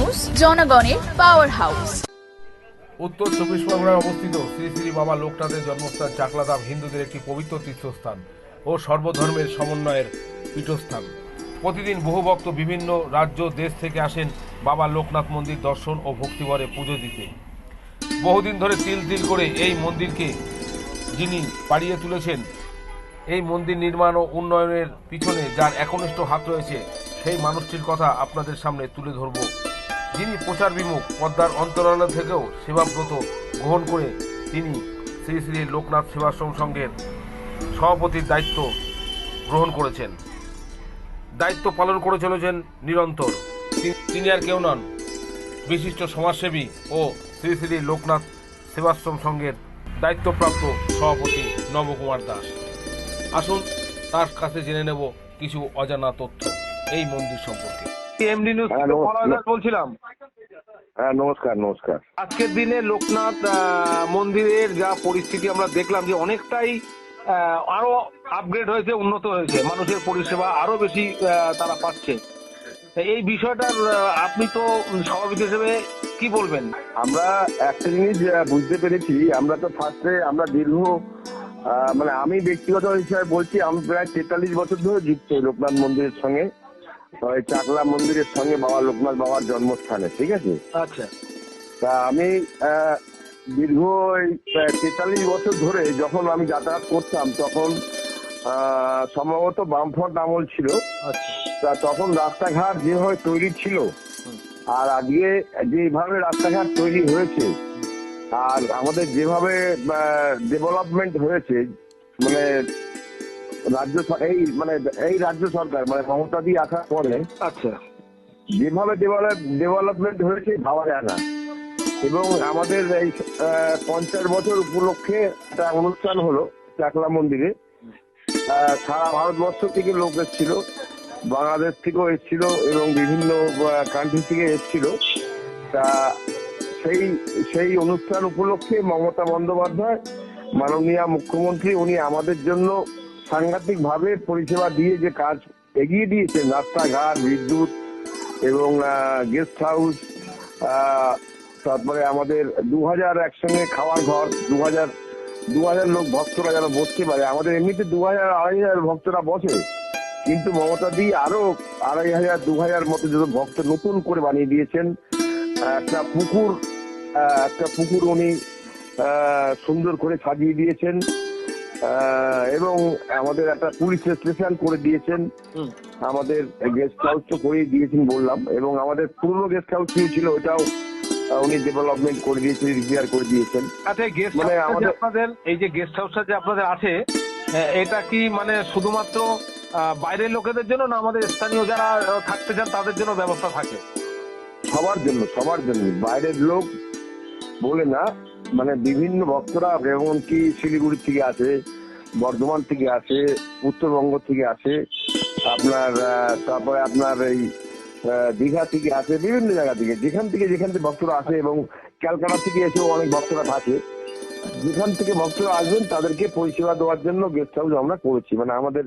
News, জনগণের power house. উত্তর চব্বিশ পরগনায় অবস্থিত শ্রী শ্রী বাবা লোকনাথের জন্মস্থান চাকলাধাম হিন্দুদের একটি পবিত্র তীর্থস্থান ও সর্বধর্মের সমন্বয়ের পীঠস্থান। প্রতিদিন বহু ভক্ত বিভিন্ন রাজ্য দেশ থেকে আসেন বাবা লোকনাথ মন্দির দর্শন ও ভক্তিভরে পুজো দিতে। বহুদিন ধরে তিল তিল করে এই মন্দিরকে যিনি বাড়িয়ে তুলেছেন, এই মন্দির নির্মাণ ও উন্নয়নের পিছনে যার একনিষ্ঠ হাত রয়েছে, সেই মানুষটির কথা আপনাদের সামনে তুলে ধরব, যিনি প্রচার বিমুখ পদ্মার অন্তরালে থেকেও সেবাব্রত গ্রহণ করে তিনি শ্রী শ্রী লোকনাথ সেবাশ্রম সংঘের সভাপতির দায়িত্ব গ্রহণ করেছেন, দায়িত্ব পালন করে চলেছেন নিরন্তর। তিনি আর কেউ নন, বিশিষ্ট সমাজসেবী ও শ্রী শ্রী লোকনাথ সেবাশ্রম সংঘের দায়িত্বপ্রাপ্ত সভাপতি নবকুমার দাস। আসুন তার কাছে জেনে নেব কিছু অজানা তথ্য এই মন্দির সম্পর্কে। এমডি নিউজ বলছিলাম। হ্যাঁ, নমস্কার। আজকের দিনে লোকনাথ মন্দিরের যা পরিস্থিতি আমরা দেখলাম যে অনেকটাই আরো আপগ্রেড হয়েছে, উন্নত হয়েছে, মানুষের পরিষেবা আরো বেশি তারা পাচ্ছে। এই বিষয়টার আপনি তো সভাপতি হিসেবে কি বলবেন? আমরা একটা জিনিস বুঝতে পেরেছি, আমরা তো ফার্স্টে আমরা দীর্ঘ মানে আমি ব্যক্তিগত হিসাবে বলছি, আমি প্রায় 43 বছর ধরে যুক্ত লোকনাথ মন্দিরের সঙ্গে, চাকলা মন্দিরের সঙ্গে, বাবা লোকনাথ বাবার জন্মস্থানে। ঠিক আছে। আচ্ছা। তা আমি দীর্ঘ 43 বছর ধরে যখন আমি যাতায়াত করতাম, তখন সম্ভবত বামফ্রন্ট আমল ছিল। তা তখন রাস্তাঘাট যেভাবে তৈরি ছিল আর আজকে যেভাবে রাস্তাঘাট তৈরি হয়েছে আর আমাদের যেভাবে ডেভেলপমেন্ট হয়েছে, মানে এই রাজ্য সরকার মানে মমতা দিয়ে আসার পরে আচ্ছা যেভাবে ডেভেলপমেন্ট হয়েছে ভাবা যায় না। এবং আমাদের এই 50 বছর উপলক্ষে একটা অনুষ্ঠান হলো চাকলা মন্দিরে। সারা ভারতবর্ষ থেকে লোক এসেছিল, বাংলাদেশ থেকেও এসেছিল এবং বিভিন্ন কান্ট্রি থেকে এসেছিল। তা সেই অনুষ্ঠান উপলক্ষে মমতা বন্দ্যোপাধ্যায় মাননীয় মুখ্যমন্ত্রী, উনি আমাদের জন্য সাংঘাতিক ভাবে পরিষেবা দিয়ে যে কাজ এগিয়ে দিয়েছেন, রাস্তাঘাট, বিদ্যুৎ এবং গেস্ট হাউস, তারপরে আমাদের 2000 একসঙ্গে খাওয়ার ঘর, 2000 লোক ভক্তরা যেন বসতে পারে। আমাদের এমনিতে 2000-2500 ভক্তরা বসে, কিন্তু মমতা দি আরো 2500-2000 মতো যত ভক্ত নতুন করে বানিয়ে দিয়েছেন। একটা পুকুর উনি সুন্দর করে সাজিয়ে দিয়েছেন এবং আমাদের একটা পুলিশ স্টেশন করে দিয়েছেন, আমাদের গেস্ট হাউস তো করেই দিয়েছেন বললাম, এবং আমাদের পুরনো গেস্ট হাউস ছিল ওটাও উনি ডেভেলপমেন্ট করে দিয়েছেন, রিপেয়ার করে দিয়েছেন। আচ্ছা, আপনাদের এই যে গেস্ট হাউসটা যে আপনাদের আছে, এটা কি মানে শুধুমাত্র বাইরের লোকেদের জন্য, না আমাদের স্থানীয় যারা থাকতে চান তাদের জন্য ব্যবস্থা থাকে? সবার জন্য, বাইরের লোক বলে না, মানে বিভিন্ন ভক্তরা এমনকি শিলিগুড়ি থেকে আসে, বর্ধমান থেকে আসে, উত্তরবঙ্গ থেকে আসে, তারপরে আপনার এই দীঘা থেকে আসে, বিভিন্ন জায়গা থেকে যেখান থেকে ভক্তরা আসে, এবং ক্যালকাটা থেকে এসেও অনেক ভক্তরা থাকে। যেখান থেকে ভক্তরা আসবেন তাদেরকে পরিষেবা দেওয়ার জন্য গেস্ট হাউস আমরা করেছি, মানে আমাদের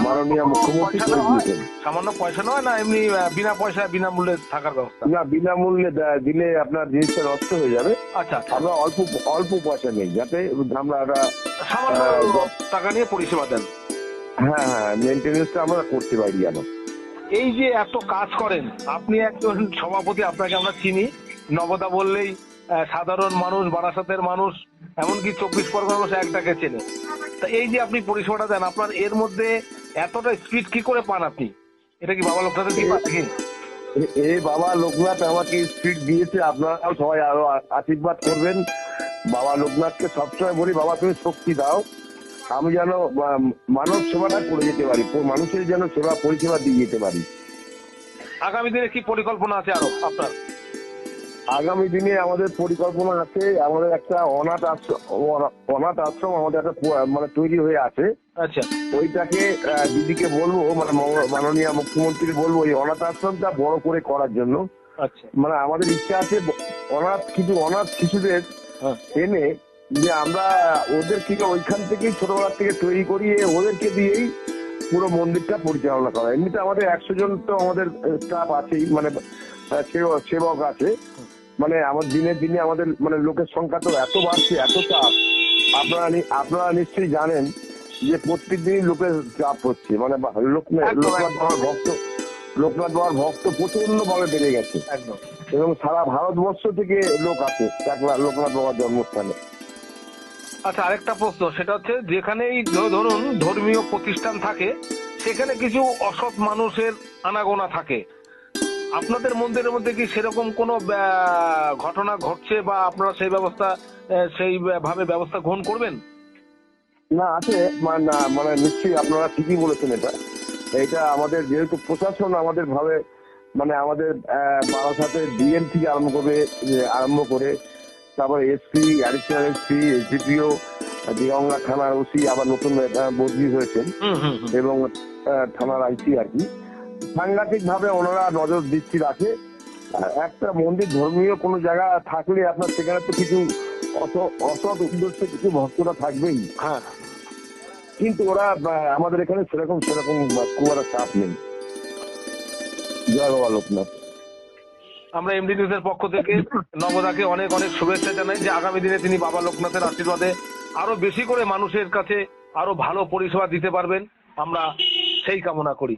মাননীয় মুখ্যমন্ত্রী করে দিয়েছেন। সামান্য পয়সা নয়, না এমনি বিনামূল্যে থাকার ব্যবস্থা? না, বিনামূল্যে দিলে আপনার জিনিসটা নষ্ট হয়ে যাবে। আচ্ছা, আমরা অল্প পয়সা নেই, যাতে আমরা সামান্য টাকা নিয়ে পরিষেবা দেন। হ্যাঁ, মেনটেনেন্সটা আমরা করতে পারি যেন। এই যে এত কাজ করেন আপনি, একজন সভাপতি, আপনাকে আমরা চিনি, নবদা বললেই সাধারণ মানুষ, বারাসাতের মানুষ, এমনকি 24 পরগনার মানুষ একটাকে চেনে। তা এই যে আপনি পরিষেবাটা দেন, আপনার এর মধ্যে এতটা স্পিড কি করে পান আপনি? এটা কি বাবা লোকনাথের কি পান? এই বাবা লোকনাথ আমাকে স্পিড দিয়েছে, আপনারাও সবাই আরো আশীর্বাদ করবেন। বাবা লোকনাথকে সবসময় বলি, বাবা তুমি শক্তি দাও, আমি যেন মানব সেবাটা করে যেতে পারি, মানুষের যেন সেবা পরিষেবা দিয়ে যেতে পারি। আগামী দিনে কি পরিকল্পনা আছে আরো আপনার? আগামী দিনে আমাদের পরিকল্পনা আছে, আমাদের একটা অনাথ আশ্রম আমাদের একটা মানে তৈরি হয়ে আছে। আচ্ছা, ওইটাকে দিদিকে বলবো, মানে মাননীয় মুখ্যমন্ত্রী বলবো এই অনাথ আশ্রমটা বড় করে করার জন্য। আচ্ছা, মানে আমাদের ইচ্ছা আছে অনাথ শিশুদের এনে যে আমরা ওদেরকে ওইখান থেকেই ছোটবেলা থেকে তৈরি করিয়ে ওদেরকে দিয়েই পুরো মন্দিরটা পরিচালনা করা। এমনিতে আমাদের 100 জন তো আমাদের স্টাফ আছেই, মানে সেবক আছে, মানে আমার দিনের দিনে আমাদের মানে লোকের সংখ্যা তো এত বাড়ছে, এত চাপ। আপনারা নিশ্চয়ই জানেন যে প্রত্যেক দিনই লোকের চাপ হচ্ছে, মানে লোকনাথ বাবার ভক্ত প্রচন্ড ভাবে বেড়ে গেছে একদম। এবং সারা ভারতবর্ষ থেকে লোক আসে লোকনাথ বাবার জন্মস্থানে। আচ্ছা, আরেকটা প্রশ্ন, সেটা হচ্ছে যেখানেই ধরুন ধর্মীয় প্রতিষ্ঠান থাকে সেখানে কিছু অসৎ মানুষের আনাগোনা থাকে, আপনাদের মন্দিরের মধ্যে কি সেরকম কোনো ঘটনা ঘটছে বা আপনারা সেই ভাবে ব্যবস্থা গ্রহণ করবেন? না, আছে, মানে নিশ্চয়ই আপনারা ঠিকই বলেছেন। এটা আমাদের যেহেতু প্রশাসন আমাদের ভাবে, মানে আমাদের বারাসাতে ডিএম থেকে আরম্ভ করে তারপর SP, additional SP, SDPO, Deganga থানার ওসি আবার নতুন বদলি হয়েছেন এবং থানার আইসি আর কি, সাংঘাতিক ভাবে ওনারা নজর দৃষ্টি রাখে। একটা মন্দির ধর্মীয় কোনো জায়গা থাকলে আপনার সেখানে তো কিছু অসৎ উদ্দেশ্যে কিছু ভক্তরা থাকবেই। হ্যাঁ, কিন্তু ওরা আমাদের এখানে সেরকম খুব একটা চাপ নেই। জয় বাবা লোকনাথ। আমরা এমডি নিউজের পক্ষ থেকে নবদাকে অনেক অনেক শুভেচ্ছা জানাই যে আগামী দিনে তিনি বাবা লোকনাথের আশীর্বাদে আরো বেশি করে মানুষের কাছে আরো ভালো পরিষেবা দিতে পারবেন, আমরা সেই কামনা করি।